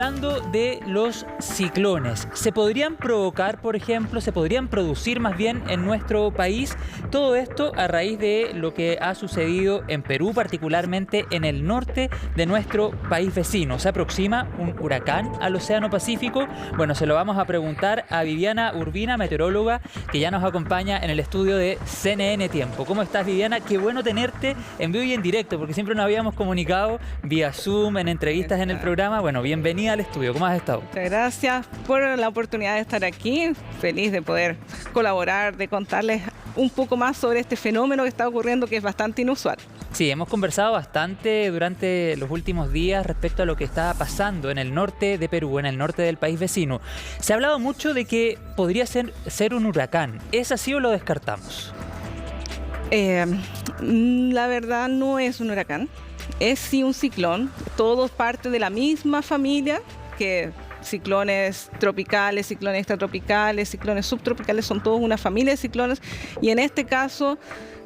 Hablando de los ciclones, ¿se podrían provocar, por ejemplo, se podrían producir más bien en nuestro país? Todo esto a raíz de lo que ha sucedido en Perú, particularmente en el norte de nuestro país vecino. Se aproxima un huracán al Océano Pacífico. Bueno, se lo vamos a preguntar a Viviana Urbina, meteoróloga, que ya nos acompaña en el estudio de CNN Tiempo. ¿Cómo estás, Viviana? Qué bueno tenerte en vivo y en directo, porque siempre nos habíamos comunicado vía Zoom, en entrevistas en el programa. Bueno, bienvenida al estudio. ¿Cómo has estado? Muchas gracias por la oportunidad de estar aquí. Feliz de poder colaborar, de contarles un poco más sobre este fenómeno que está ocurriendo, que es bastante inusual. Sí, hemos conversado bastante durante los últimos días respecto a lo que está pasando en el norte de Perú, en el norte del país vecino. Se ha hablado mucho de que podría ser un huracán. ¿Es así o lo descartamos? La verdad no es un huracán. Es sí un ciclón, todos parte de la misma familia, que ciclones tropicales, ciclones extratropicales, ciclones subtropicales, son todos una familia de ciclones, y en este caso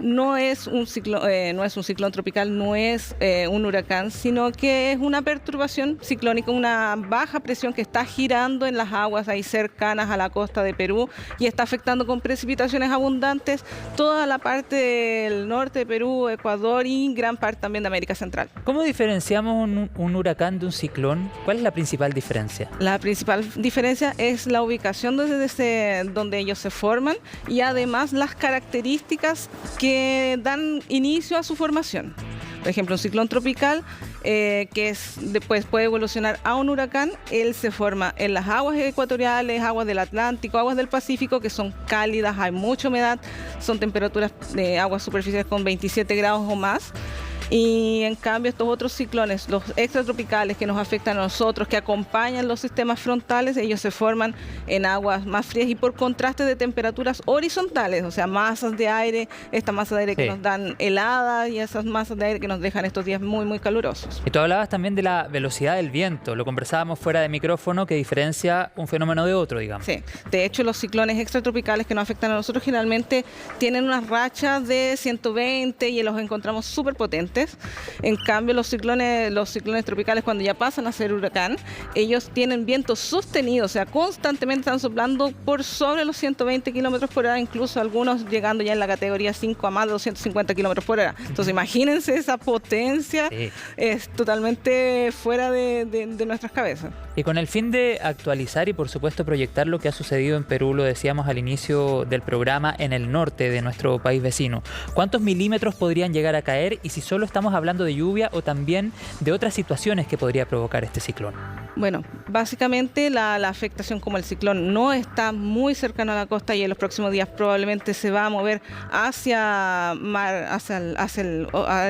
no es un ciclón tropical, no es un huracán, sino que es una perturbación ciclónica, una baja presión que está girando en las aguas ahí cercanas a la costa de Perú y está afectando con precipitaciones abundantes toda la parte del norte de Perú, Ecuador y gran parte también de América Central. ¿Cómo diferenciamos un huracán de un ciclón? ¿Cuál es la principal diferencia? La principal diferencia es la ubicación donde ellos se forman y además las características que dan inicio a su formación. Por ejemplo, un ciclón tropical después puede evolucionar a un huracán. Él se forma en las aguas ecuatoriales, aguas del Atlántico, aguas del Pacífico, que son cálidas, hay mucha humedad, son temperaturas de aguas superficiales con 27 grados o más. Y en cambio estos otros ciclones, los extratropicales que nos afectan a nosotros, que acompañan los sistemas frontales, ellos se forman en aguas más frías y por contraste de temperaturas horizontales, o sea, masas de aire, esta masa de aire que nos dan heladas y esas masas de aire que nos dejan estos días muy, muy calurosos. Y tú hablabas también de la velocidad del viento, lo conversábamos fuera de micrófono, que diferencia un fenómeno de otro, digamos. Sí, de hecho los ciclones extratropicales que nos afectan a nosotros generalmente tienen unas rachas de 120 y los encontramos súper potentes. En cambio, los ciclones tropicales, cuando ya pasan a ser huracán, ellos tienen vientos sostenidos, o sea, constantemente están soplando por sobre los 120 kilómetros por hora, incluso algunos llegando ya en la categoría 5 a más de 250 kilómetros por hora. Entonces, imagínense esa potencia, sí. Es totalmente fuera de nuestras cabezas. Y con el fin de actualizar y, por supuesto, proyectar lo que ha sucedido en Perú, lo decíamos al inicio del programa, en el norte de nuestro país vecino, ¿cuántos milímetros podrían llegar a caer y si solo estamos hablando de lluvia o también de otras situaciones que podría provocar este ciclón? Bueno, básicamente la afectación, como el ciclón no está muy cercano a la costa y en los próximos días probablemente se va a mover hacia el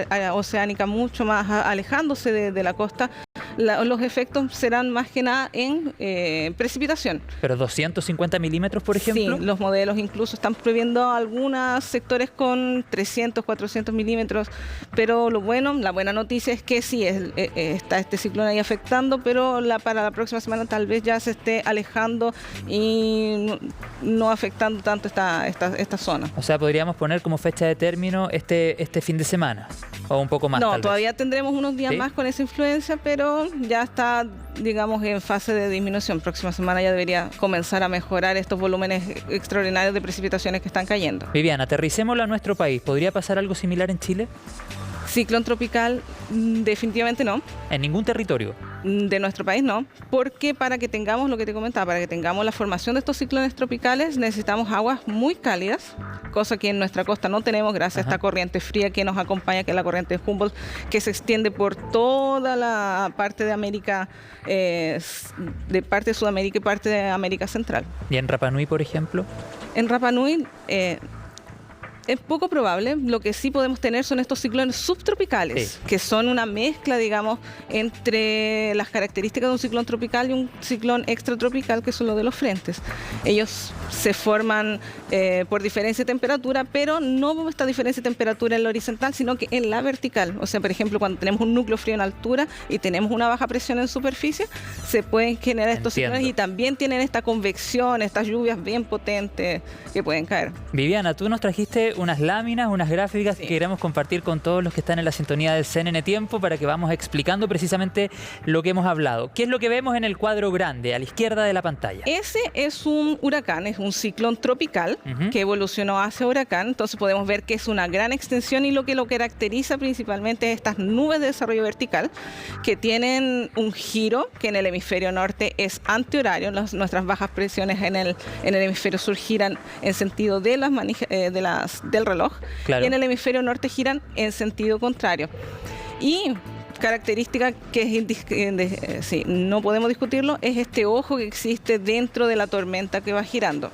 área oceánica, mucho más alejándose de la costa, los efectos serán más que nada en precipitación. ¿Pero 250 milímetros, por ejemplo? Sí, los modelos incluso están previendo algunos sectores con 300, 400 milímetros, pero la buena noticia es que sí, está este ciclón ahí afectando, pero para la próxima semana tal vez ya se esté alejando y no afectando tanto esta zona. O sea, podríamos poner como fecha de término este fin de semana, o un poco más. No, todavía tendremos unos días más con esa influencia, pero ya está, digamos, en fase de disminución. Próxima semana ya debería comenzar a mejorar estos volúmenes extraordinarios de precipitaciones que están cayendo. Viviana, aterricémoslo a nuestro país. ¿Podría pasar algo similar en Chile? Ciclón tropical, definitivamente no. ¿En ningún territorio? De nuestro país no, porque para que tengamos lo que te comentaba, para que tengamos la formación de estos ciclones tropicales necesitamos aguas muy cálidas, cosa que en nuestra costa no tenemos gracias a esta corriente fría que nos acompaña, que es la corriente de Humboldt, que se extiende por toda la parte de América, de parte de Sudamérica y parte de América Central. ¿Y en Rapa Nui, por ejemplo? En Rapa Nui es poco probable. Lo que sí podemos tener son estos ciclones subtropicales, sí, que son una mezcla, digamos, entre las características de un ciclón tropical y un ciclón extratropical, que son los de los frentes. Ellos se forman por diferencia de temperatura, pero no esta diferencia de temperatura en la horizontal, sino que en la vertical. O sea, por ejemplo, cuando tenemos un núcleo frío en altura y tenemos una baja presión en superficie, se pueden generar estos ciclones y también tienen esta convección, estas lluvias bien potentes que pueden caer. Viviana, tú nos trajiste unas láminas, unas gráficas Sí. que queremos compartir con todos los que están en la sintonía del CNN Tiempo para que vamos explicando precisamente lo que hemos hablado. ¿Qué es lo que vemos en el cuadro grande, a la izquierda de la pantalla? Ese es un huracán, es un ciclón tropical que evolucionó hacia huracán. Entonces podemos ver que es una gran extensión y lo caracteriza principalmente es estas nubes de desarrollo vertical que tienen un giro que en el hemisferio norte es antihorario. Nuestras bajas presiones en el hemisferio sur giran en sentido de del reloj, Claro. y en el hemisferio norte giran en sentido contrario. Y característica que es no podemos discutirlo, es este ojo que existe dentro de la tormenta que va girando.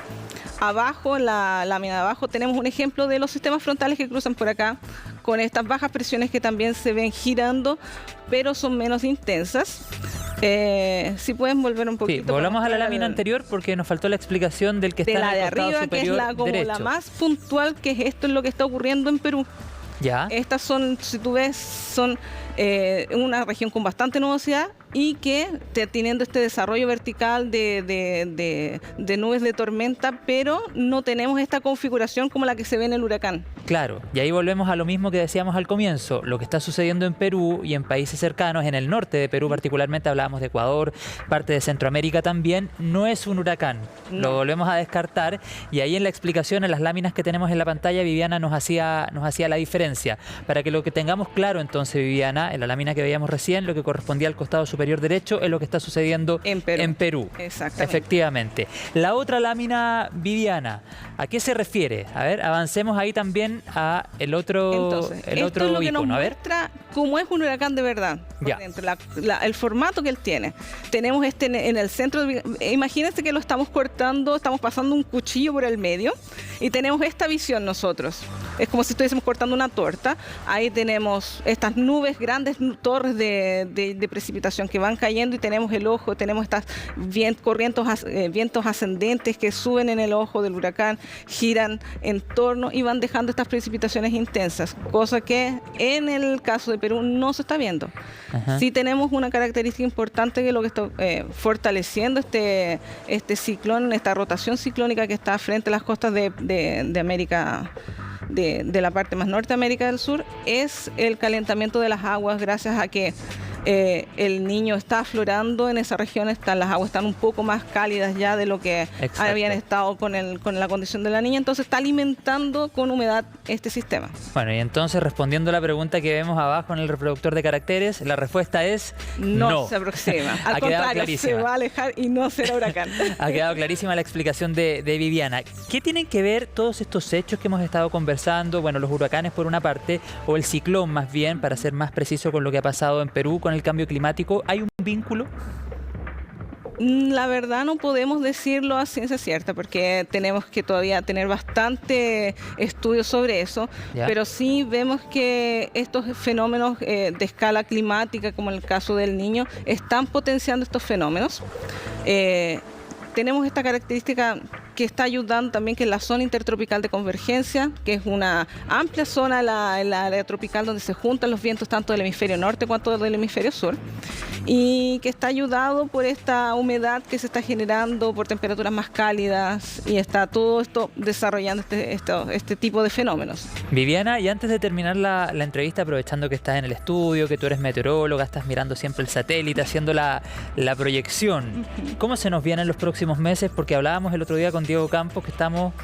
Abajo, en la lámina de abajo, tenemos un ejemplo de los sistemas frontales que cruzan por acá, con estas bajas presiones que también se ven girando, pero son menos intensas. Si pueden volver un poquito. Sí, volvamos a la para lámina anterior porque nos faltó la explicación del que de está la en de el costado arriba, que es superior como derecho. la más puntual, que esto es lo que está ocurriendo en Perú. ¿Ya? Estas son, si tú ves, son una región con bastante nubosidad y que teniendo este desarrollo vertical de nubes de tormenta, pero no tenemos esta configuración como la que se ve en el huracán. Claro, y ahí volvemos a lo mismo que decíamos al comienzo, lo que está sucediendo en Perú y en países cercanos, en el norte de Perú particularmente, hablábamos de Ecuador, parte de Centroamérica también, no es un huracán, No. lo volvemos a descartar y ahí en la explicación, en las láminas que tenemos en la pantalla, Viviana nos hacía la diferencia. Para que lo que tengamos claro entonces, Viviana, en la lámina que veíamos recién, lo que correspondía al costado superior derecho es lo que está sucediendo En Perú. Exactamente. Efectivamente. La otra lámina, Viviana, ¿a qué se refiere? A ver, avancemos ahí también a el otro, Entonces, el esto otro es lo que nos icono. A ver. muestra cómo es un huracán de verdad. Por Ya. dentro, el formato que él tiene. Tenemos en el centro, imagínense que lo estamos cortando, estamos pasando un cuchillo por el medio y tenemos esta visión nosotros. Es como si estuviésemos cortando una torta. Ahí tenemos estas nubes, grandes torres de precipitación que van cayendo y tenemos el ojo, tenemos estas vientos ascendentes que suben en el ojo del huracán, giran en torno y van dejando estas precipitaciones intensas, cosa que en el caso de Perú no se está viendo. Ajá. Sí tenemos una característica importante que lo que está fortaleciendo este ciclón, esta rotación ciclónica que está frente a las costas de América, de la parte más norte de América del Sur, es el calentamiento de las aguas gracias a que el Niño está aflorando en esa región, las aguas están un poco más cálidas ya de lo que Exacto. habían estado con la condición de la niña, entonces está alimentando con humedad este sistema. Bueno, y entonces respondiendo a la pregunta que vemos abajo en el reproductor de caracteres, la respuesta es No se aproxima, Ha al quedado contrario, se clarísima. va a alejar y no será huracán. Ha quedado clarísima la explicación de Viviana. ¿Qué tienen que ver todos estos hechos que hemos estado conversando? Bueno, los huracanes por una parte, o el ciclón más bien, para ser más preciso con lo que ha pasado en Perú con el cambio climático. ¿Hay un vínculo? La verdad no podemos decirlo a ciencia cierta porque tenemos que todavía tener bastante estudio sobre eso, Ya. pero sí vemos que estos fenómenos de escala climática, como en el caso del Niño, están potenciando estos fenómenos. Tenemos esta característica que está ayudando también, que es la zona intertropical de convergencia, que es una amplia zona, el área tropical donde se juntan los vientos tanto del hemisferio norte cuanto del hemisferio sur, y que está ayudado por esta humedad que se está generando, por temperaturas más cálidas, y está todo esto desarrollando este tipo de fenómenos. Viviana, y antes de terminar la entrevista, aprovechando que estás en el estudio, que tú eres meteoróloga, estás mirando siempre el satélite, haciendo la proyección, ¿cómo se nos vienen los próximos meses? Porque hablábamos el otro día con Diego Campos que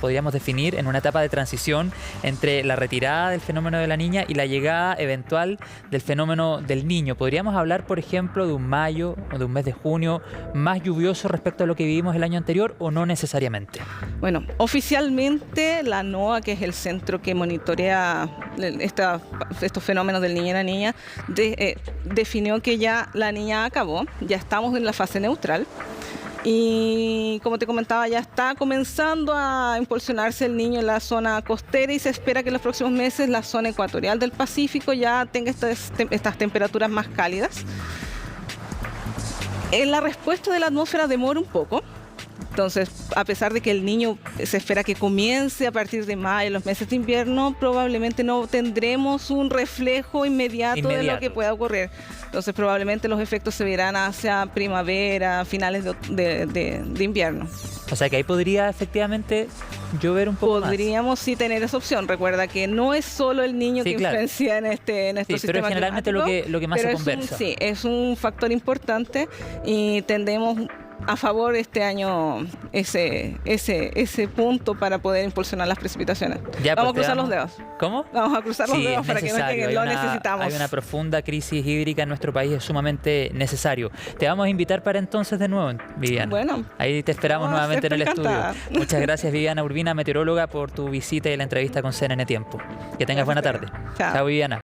podríamos definir en una etapa de transición entre la retirada del fenómeno de la niña y la llegada eventual del fenómeno del niño. ¿Podríamos hablar, por ejemplo, de un mayo o de un mes de junio más lluvioso respecto a lo que vivimos el año anterior o no necesariamente? Bueno, oficialmente la NOAA, que es el centro que monitorea estos fenómenos del niño y la niña, definió que ya la niña acabó, ya estamos en la fase neutral. Y como te comentaba, ya está comenzando a impulsionarse el Niño en la zona costera y se espera que en los próximos meses la zona ecuatorial del Pacífico ya tenga estas temperaturas más cálidas. La respuesta de la atmósfera demora un poco. Entonces, a pesar de que el niño se espera que comience a partir de mayo, los meses de invierno, probablemente no tendremos un reflejo inmediato de lo que pueda ocurrir. Entonces, probablemente los efectos se verán hacia primavera, finales de invierno. O sea que ahí podría efectivamente llover un poco Podríamos sí tener esa opción. Recuerda que no es solo el niño que influencia en estos sistemas pero es generalmente lo que más se conversa. Sí, es un factor importante y tendemos a favor este año ese punto para poder impulsionar las precipitaciones. Vamos a cruzar los dedos. ¿Cómo? Vamos a cruzar los dedos para que no lleguen, lo necesitamos. Hay una profunda crisis hídrica en nuestro país, es sumamente necesario. Te vamos a invitar para entonces de nuevo, Viviana. Bueno. Ahí te esperamos nuevamente en el encantada. estudio. Muchas gracias, Viviana Urbina, meteoróloga, por tu visita y la entrevista con CNN Tiempo. Que tengas buena tarde. Chao. Chao, Viviana.